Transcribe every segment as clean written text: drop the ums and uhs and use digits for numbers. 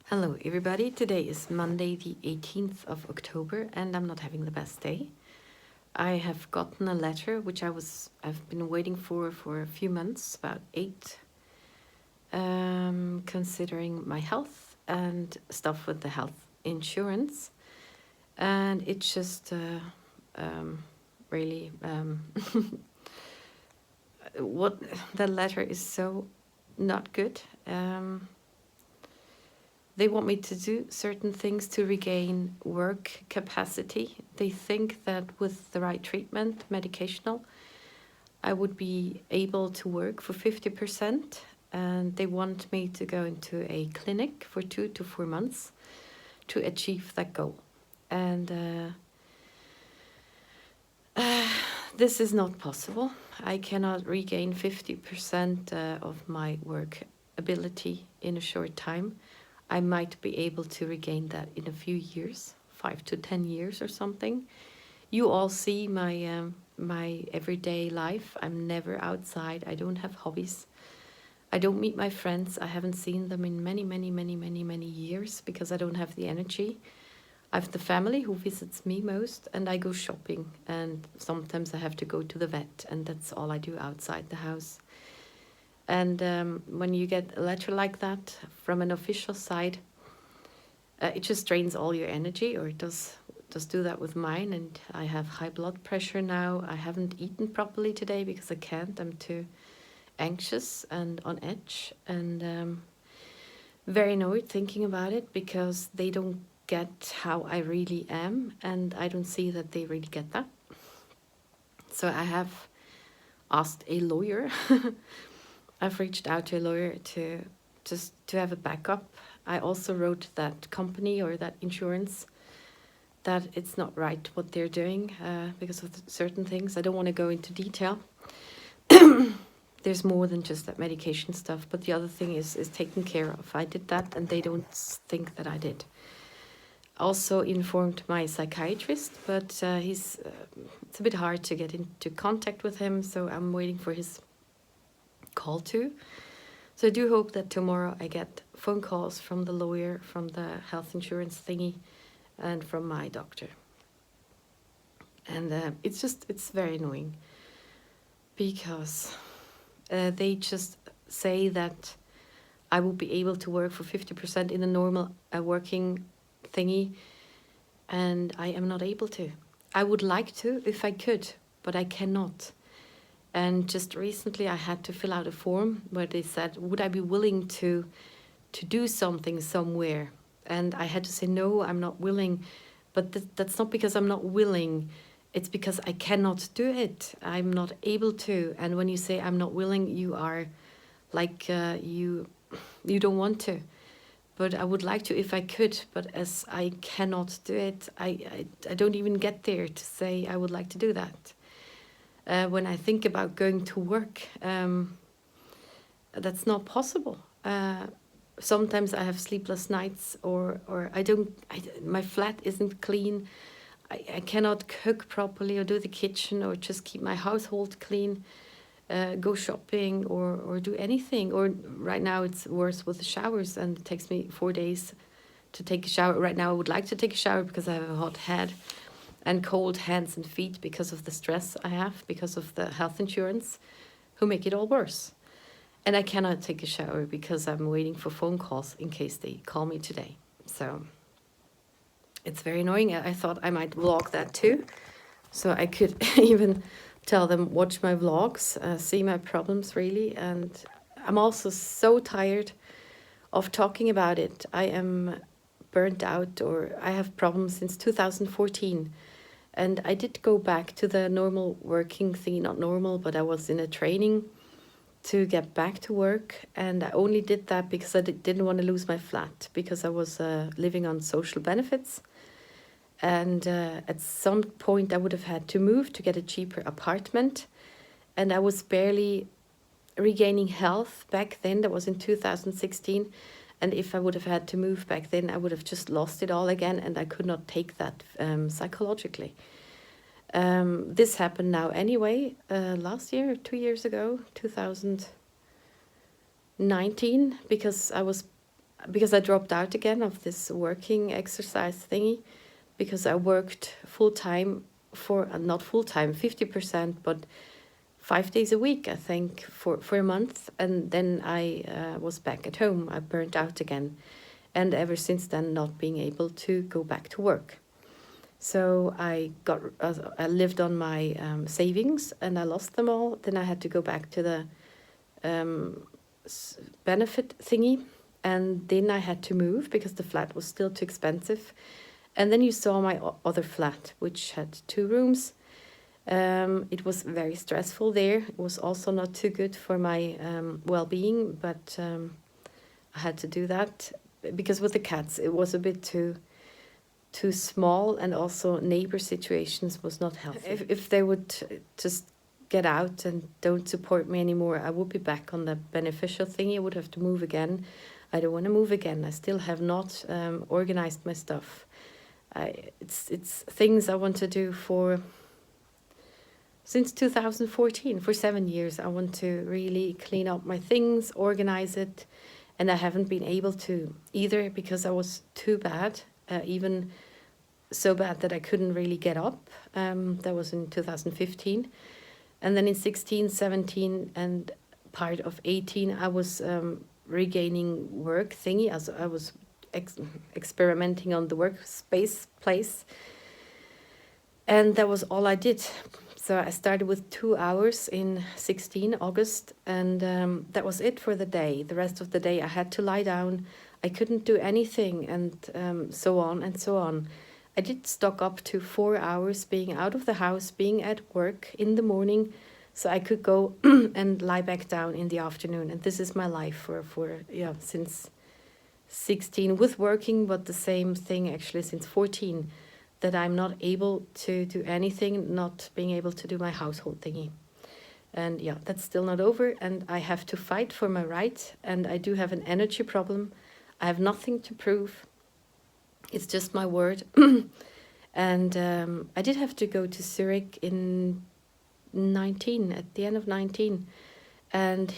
Hello everybody, today is Monday the 18th of October and I'm not having the best day. I have gotten a letter which I've been waiting for a few months, about 8, considering my health and stuff with the health insurance. And it's just really what the letter is so not good. They want me to do certain things to regain work capacity. They think that with the right treatment, medicational, I would be able to work for 50%. And they want me to go into a clinic for 2 to 4 months to achieve that goal. And this is not possible. I cannot regain 50% of my work ability in a short time. I might be able to regain that in a few years, 5 to 10 years or something. You all see my everyday life. I'm never outside. I don't have hobbies. I don't meet my friends. I haven't seen them in many years because I don't have the energy. I have the family who visits me most, and I go shopping, and sometimes I have to go to the vet, and that's all I do outside the house. And when you get a letter like that from an official side, it just drains all your energy, or it does do that with mine. And I have high blood pressure now. I haven't eaten properly today because I can't. I'm too anxious and on edge, and very annoyed thinking about it because they don't get how I really am, and I don't see that they really get that. So I have asked a lawyer. I've reached out to a lawyer to just to have a backup. I also wrote that company or that insurance that it's not right what they're doing because of certain things. I don't want to go into detail. There's more than just that medication stuff, but the other thing is taken care of. I did that and they don't think that I did. Also informed my psychiatrist, but it's a bit hard to get into contact with him, so I'm waiting for his call too. So I do hope that tomorrow I get phone calls from the lawyer, from the health insurance thingy, and from my doctor. And it's very annoying because they just say that I will be able to work for 50% in a normal working thingy, and I am not able to. I would like to if I could, but I cannot. And just recently I had to fill out a form where they said, would I be willing to do something somewhere? And I had to say, no, I'm not willing. But that's not because I'm not willing. It's because I cannot do it. I'm not able to. And when you say I'm not willing, you are like you don't want to. But I would like to if I could. But as I cannot do it, I don't even get there to say I would like to do that. When I think about going to work, that's not possible. Sometimes I have sleepless nights, or my flat isn't clean. I cannot cook properly or do the kitchen or just keep my household clean, go shopping or do anything. Or right now it's worse with the showers, and it takes me 4 days to take a shower. Right now I would like to take a shower because I have a hot head and cold hands and feet because of the stress I have, because of the health insurance, who make it all worse. And I cannot take a shower because I'm waiting for phone calls in case they call me today. So it's very annoying. I thought I might vlog that too. So I could even tell them, watch my vlogs, see my problems really. And I'm also so tired of talking about it. I am burnt out, or I have problems since 2014. And I did go back to the normal working thing, not normal, but I was in a training to get back to work. And I only did that because I didn't want to lose my flat, because I was living on social benefits. And at some point I would have had to move to get a cheaper apartment. And I was barely regaining health back then. That was in 2016. And if I would have had to move back then, I would have just lost it all again, and I could not take that psychologically. This happened now anyway, last year, 2 years ago, 2019, because because I dropped out again of this working exercise thingy, because I worked full time for, not full time, 50%, but 5 days a week, I think, for a month. And then I was back at home. I burnt out again. And ever since then, not being able to go back to work. So I lived on my savings, and I lost them all. Then I had to go back to the benefit thingy. And then I had to move because the flat was still too expensive. And then you saw my other flat, which had 2 rooms. It was very stressful there. It was also not too good for my well-being, but I had to do that because with the cats, it was a bit too small, and also neighbor situations was not healthy. If they would just get out and don't support me anymore, I would be back on the beneficial thingy. I would have to move again. I don't want to move again. I still have not organized my stuff. It's things I want to do since 2014, for 7 years. I want to really clean up my things, organize it, and I haven't been able to either because I was too bad, even so bad that I couldn't really get up. That was in 2015. And then in 16, 17, and part of 18, I was regaining work thingy, as I was experimenting on the workspace place. And that was all I did. So I started with 2 hours in 16 August, and that was it for the day. The rest of the day I had to lie down. I couldn't do anything, and so on and so on. I did stock up to 4 hours being out of the house, being at work in the morning, so I could go and lie back down in the afternoon. And this is my life for since 16, with working, but the same thing actually since 14. That I'm not able to do anything, not being able to do my household thingy. And yeah, that's still not over, and I have to fight for my right, and I do have an energy problem. I have nothing to prove. It's just my word. And I did have to go to Zurich in 19, at the end of 19, and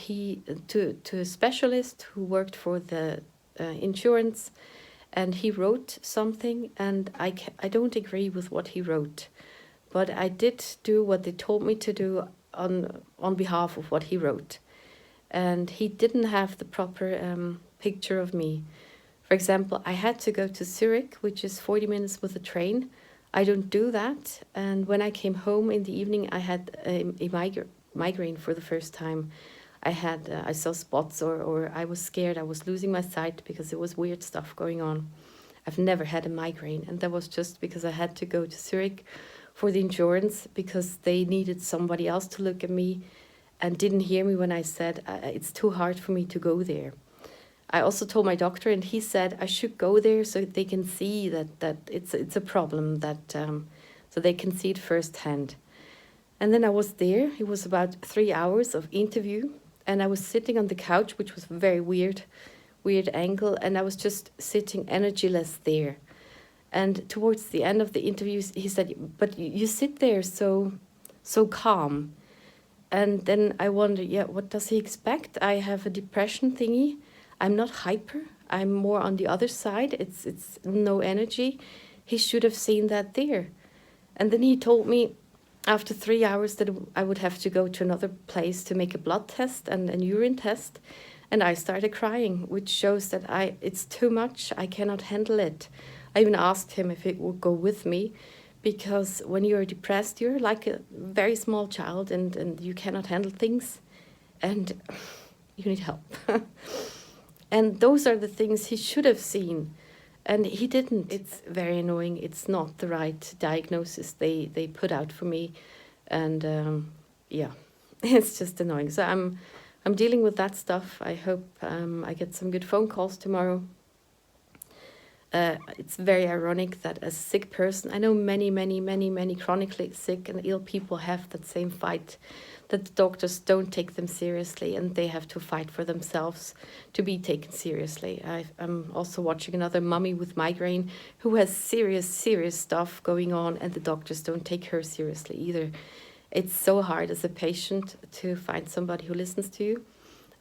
to a specialist who worked for the insurance. And he wrote something, and I don't agree with what he wrote, but I did do what they told me to do on behalf of what he wrote. And he didn't have the proper picture of me. For example, I had to go to Zurich, which is 40 minutes with a train. I don't do that. And when I came home in the evening, I had a migraine for the first time. I saw spots, or I was scared. I was losing my sight because there was weird stuff going on. I've never had a migraine, and that was just because I had to go to Zurich for the insurance because they needed somebody else to look at me and didn't hear me when I said it's too hard for me to go there. I also told my doctor, and he said I should go there so they can see that it's a problem, that so they can see it firsthand. And then I was there. It was about 3 hours of interview. And I was sitting on the couch, which was a very weird angle, and I was just sitting energyless there. And towards the end of the interview, he said, "But you sit there so calm." And then I wondered, what does he expect? I have a depression thingy. I'm not hyper. I'm more on the other side. It's no energy. He should have seen that there. And then he told me, after 3 hours, that I would have to go to another place to make a blood test and an urine test. And I started crying, which shows that it's too much. I cannot handle it. I even asked him if he would go with me, because when you're depressed, you're like a very small child, and you cannot handle things, and you need help. And those are the things he should have seen. And he didn't. It's very annoying. It's not the right diagnosis they put out for me. And it's just annoying. So I'm dealing with that stuff. I hope I get some good phone calls tomorrow. It's very ironic that as a sick person, I know many chronically sick and ill people have that same fight, that the doctors don't take them seriously, and they have to fight for themselves to be taken seriously. I'm also watching another mummy with migraine who has serious stuff going on, and the doctors don't take her seriously either. It's so hard as a patient to find somebody who listens to you.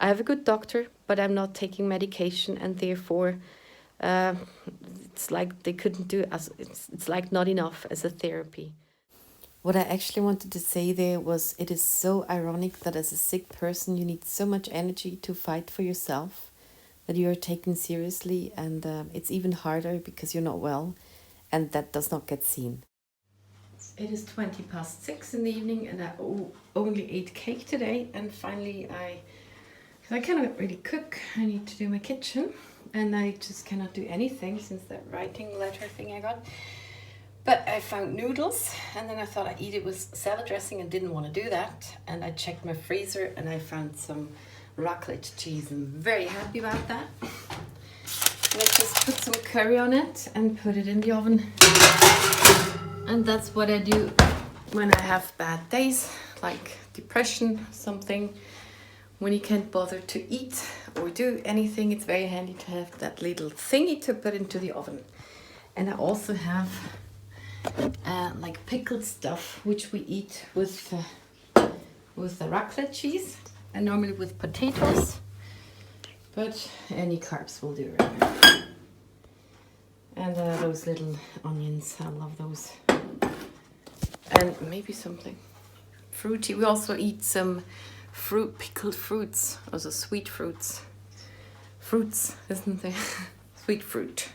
I have a good doctor, but I'm not taking medication, and therefore it's like they couldn't do it as it's like not enough as a therapy. What I actually wanted to say there was, it is so ironic that as a sick person you need so much energy to fight for yourself that you are taken seriously, and it's even harder because you're not well, and that does not get seen. It is 6:20 in the evening, and I only ate cake today, and finally because I cannot really cook, I need to do my kitchen, and I just cannot do anything since that writing letter thing I got. But I found noodles, and then I thought I'd eat it with salad dressing and didn't want to do that. And I checked my freezer and I found some raclette cheese. I'm very happy about that. And I just put some curry on it and put it in the oven. And that's what I do when I have bad days, like depression, something. When you can't bother to eat or do anything, it's very handy to have that little thingy to put into the oven. And I also have like pickled stuff, which we eat with the raclette cheese, and normally with potatoes, but any carbs will do, right? And those little onions, I love those. And maybe something fruity. We also eat some pickled fruits, also sweet fruits, isn't there? Sweet fruit,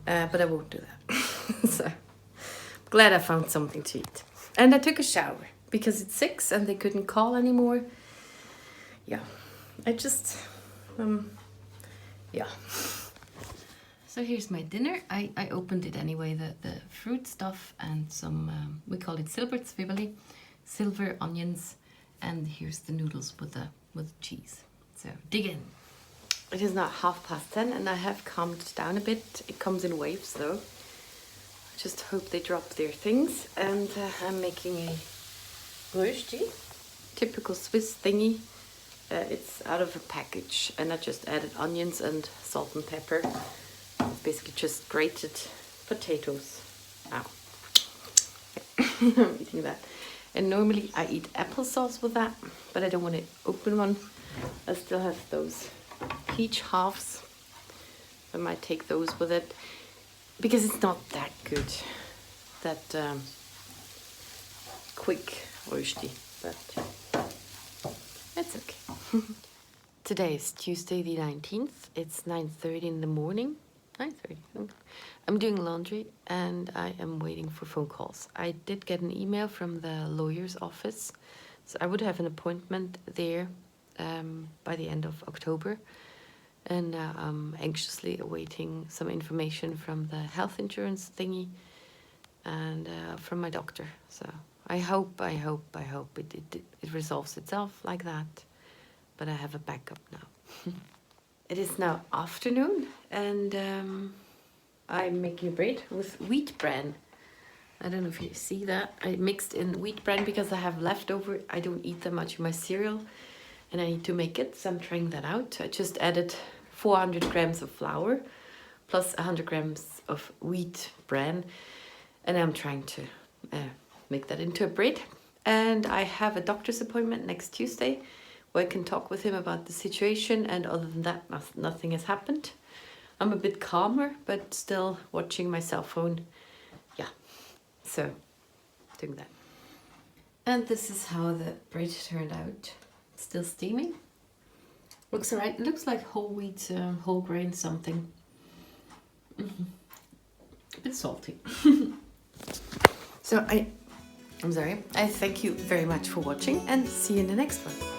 but I won't do that. So glad I found something to eat. And I took a shower because it's 6 and they couldn't call anymore. Yeah, I just yeah. So here's my dinner. I opened it anyway, the fruit stuff and some we call it silberzwiebeli, silver onions, and here's the noodles with cheese. So dig in. It is now 10:30 and I have calmed down a bit. It comes in waves though. Just hope they drop their things, and I'm making a rösti, typical Swiss thingy. It's out of a package, and I just added onions and salt and pepper. Basically just grated potatoes. Ow. I'm eating that. And normally I eat applesauce with that, but I don't want to open one. I still have those peach halves. I might take those with it, because it's not that good, that quick rösti, but it's okay. Today is Tuesday the 19th. It's 9:30 in the morning. 9:30. I'm doing laundry and I am waiting for phone calls. I did get an email from the lawyer's office, so I would have an appointment there by the end of October. And I'm anxiously awaiting some information from the health insurance thingy and from my doctor. So I hope it resolves itself like that. But I have a backup now. It is now afternoon, and I'm making bread with wheat bran. I don't know if you see that. I mixed in wheat bran because I have leftover. I don't eat that much in my cereal, and I need to make it, so I'm trying that out. I just added 400 grams of flour plus 100 grams of wheat bran, and I'm trying to make that into a bread. And I have a doctor's appointment next Tuesday where I can talk with him about the situation, and other than that, nothing has happened. I'm a bit calmer, but still watching my cell phone. Yeah, so doing that. And this is how the bread turned out. It's still steaming. Looks alright. It looks like whole wheat, whole grain something. A bit salty. So I'm sorry. I thank you very much for watching, and see you in the next one.